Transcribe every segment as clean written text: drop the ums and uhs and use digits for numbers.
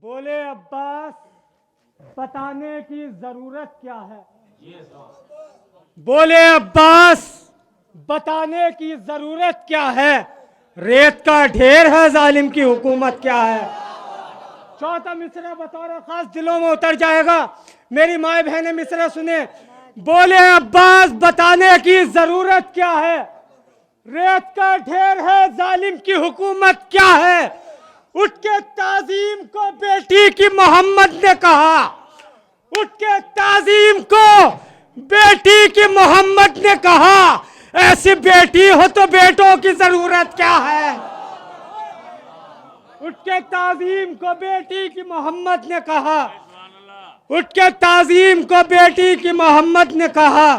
बोले अब्बास, बताने की जरूरत क्या है। बोले अब्बास, बताने की जरूरत क्या है। रेत का ढेर है, जालिम की हुकूमत क्या है। चौथा मिसरा बतौर खास दिलों में उतर जाएगा। मेरी माए बहने मिसरा सुने। बोले अब्बास, बताने की जरूरत क्या है। रेत का ढेर है, जालिम की हुकूमत क्या है। उठ के ताजीम को बेटी की मोहम्मद ने कहा। उठ के ताजीम को बेटी की मोहम्मद ने कहा। ऐसी बेटी हो तो बेटों की जरूरत क्या है। उठ के ताजीम को बेटी की मोहम्मद ने कहा। उठ के ताजीम को बेटी की मोहम्मद ने कहा।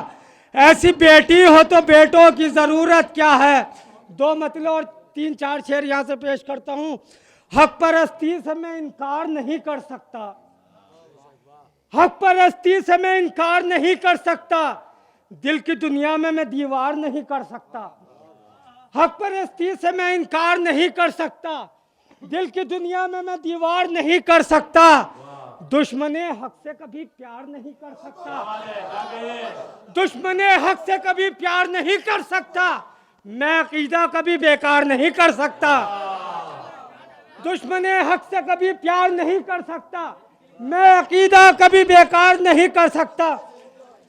ऐसी बेटी हो तो बेटों की जरूरत क्या है। दो मतलब और 3-4 शेर यहां से पेश करता हूं। हक परस्ती से मैं इनकार नहीं कर सकता। हक परस्ती से मैं इनकार नहीं कर सकता। दिल की दुनिया में मैं दीवार नहीं कर सकता। हक परस्ती से मैं इनकार नहीं कर सकता। दिल की दुनिया में मैं दीवार नहीं कर सकता। दुश्मने हक से कभी प्यार नहीं कर सकता। दुश्मने हक से कभी प्यार नहीं कर सकता। मैं अकीदा कभी बेकार नहीं कर सकता। दुश्मने हक से कभी प्यार नहीं कर सकता। मैं अकीदा कभी बेकार नहीं कर सकता।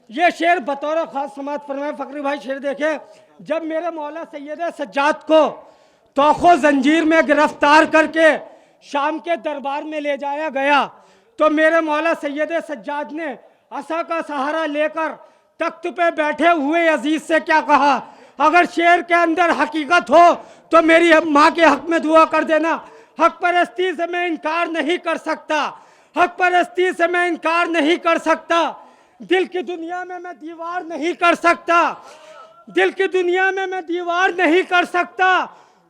ये शेर बतौर खास समाज फरमाए फकरी भाई। शेर देखे, जब मेरे मौला सैयद सज्जाद को तोखो जंजीर में गिरफ्तार करके शाम के दरबार में ले जाया गया तो मेरे मौला सैयद सज्जाद ने असा का सहारा लेकर तख्त पे बैठे हुए अजीज से क्या कहा। अगर शेर के अंदर हकीकत हो तो मेरी माँ के हक में दुआ कर देना। हक परस्ती से मैं इनकार नहीं कर सकता। हक परस्ती से मैं इनकार नहीं कर सकता। दिल की दुनिया में मैं दीवार नहीं कर सकता। दिल की दुनिया में मैं दीवार नहीं कर सकता।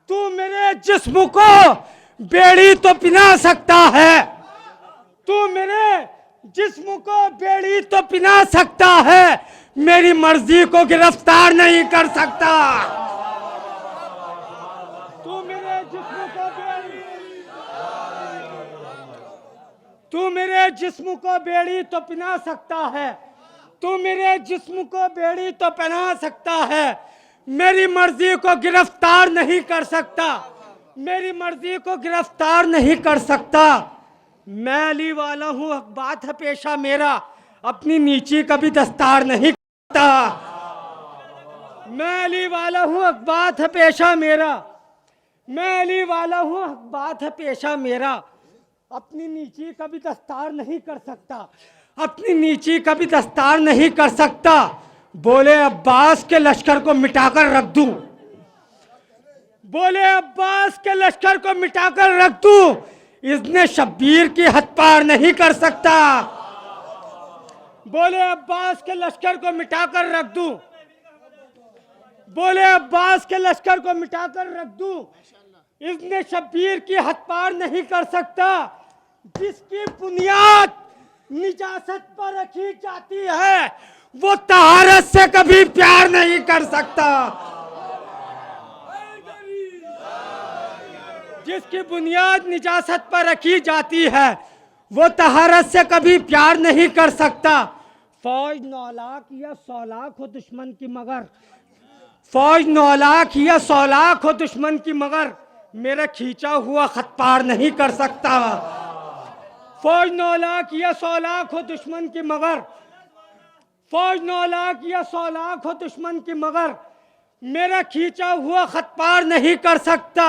तू मेरे जिस्म को बेड़ी तो पिला सकता है। तू मेरे जिस्म को बेड़ी तो पिला सकता है। मेरी मर्जी को गिरफ्तार नहीं कर सकता। तू मेरे जिस्म को तू मेरे जिस्म को बेड़ी तो पहना सकता है। तू मेरे जिस्म को बेड़ी तो पहना सकता है। मेरी मर्जी को गिरफ्तार नहीं कर सकता। मेरी मर्जी को गिरफ्तार नहीं कर सकता। मैं अली वाला हूँ, हक बात है पेशा मेरा। अपनी नीची कभी दस्तार नहीं करता। मैं अली वाला हूँ, हक बात है पेशा मेरा। मैं अली वाला हूँ, हक बात है पेशा मेरा। अपनी नीची कभी दस्तार नहीं कर सकता। अपनी नीची कभी दस्तार नहीं कर सकता। बोले अब्बास के लश्कर को मिटाकर रख दूं। बोले अब्बास के लश्कर को मिटाकर रख दूं। इसने शब्बीर की हद पार नहीं कर सकता। बोले अब्बास के लश्कर को मिटाकर रख दूं। बोले अब्बास के लश्कर को मिटाकर रख दूं। इसने शब्बीर की हद पार नहीं कर सकता। जिसकी बुनियाद निजासत पर रखी जाती है वो तहारत से कभी प्यार नहीं कर सकता। जिसकी बुनियाद निजासत पर रखी जाती है वो तहारत से कभी प्यार नहीं कर सकता। फौज 9 लाख या 100 लाख हो दुश्मन की मगर। फौज 9 लाख या 100 लाख हो दुश्मन की मगर मेरा खींचा हुआ खत पार नहीं कर सकता। फौज 9 लाख या 100 लाख हो दुश्मन की मगर। फौज 9 लाख या 100 लाख हो दुश्मन की मगर मेरा खींचा हुआ खत पार नहीं कर सकता।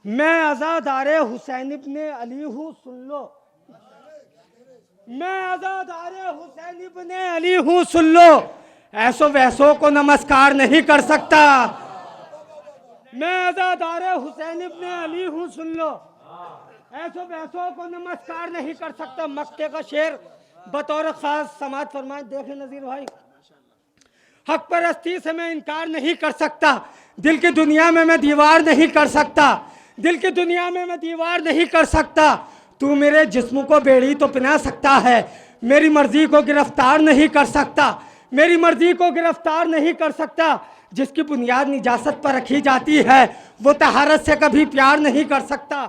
मैं आज़ादारे हुसैन इब्ने अली हूँ, सुन लो। मैं आज़ादारे हुसैन इब्ने अली हूँ, सुन लो। ऐसो वैसो को नमस्कार नहीं कर सकता। मैं आज़ादारे हुसैन इब्ने अली हूँ, सुन लो। ऐसो वैसो को नमस्कार नहीं कर सकता। मक्के का शेर बतौर खास समाज फरमाए। देखें नजीर भाई, हक परस्ती से मैं इनकार नहीं कर सकता। दिल की दुनिया में मैं दीवार नहीं कर सकता। दिल की दुनिया में मैं दीवार नहीं कर सकता। तू मेरे जिस्म को बेड़ी तो पहना सकता है। मेरी मर्जी को गिरफ्तार नहीं कर सकता। मेरी मर्जी को गिरफ्तार नहीं कर सकता। जिसकी बुनियाद निजासत पर रखी जाती है वो तहारत से कभी प्यार नहीं कर सकता।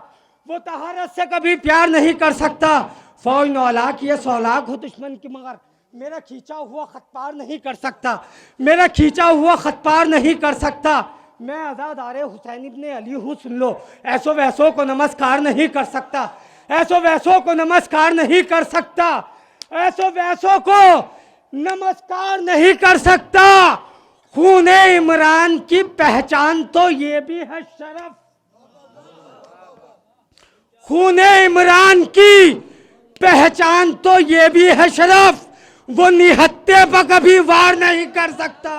वो तहारत से कभी प्यार नहीं कर सकता। फौज 9 लाख ये 100 लाख हो दुश्मन की मगर मेरा खींचा हुआ खत पार नहीं कर सकता, मेरा खींचा हुआ खत पार नहीं कर सकता। मैं आज़ादारे हुसैन इब्ने अली हूँ, सुन लो। ऐसो वैसो को नमस्कार नहीं कर सकता, ऐसो वैसो को नमस्कार नहीं कर सकता, ऐसो वैसो को नमस्कार नहीं कर सकता। खूने इमरान की पहचान तो ये भी है शरफ, खूने इमरान की पहचान तो ये भी है शरफ। वो निहत्ते पर कभी वार नहीं कर सकता।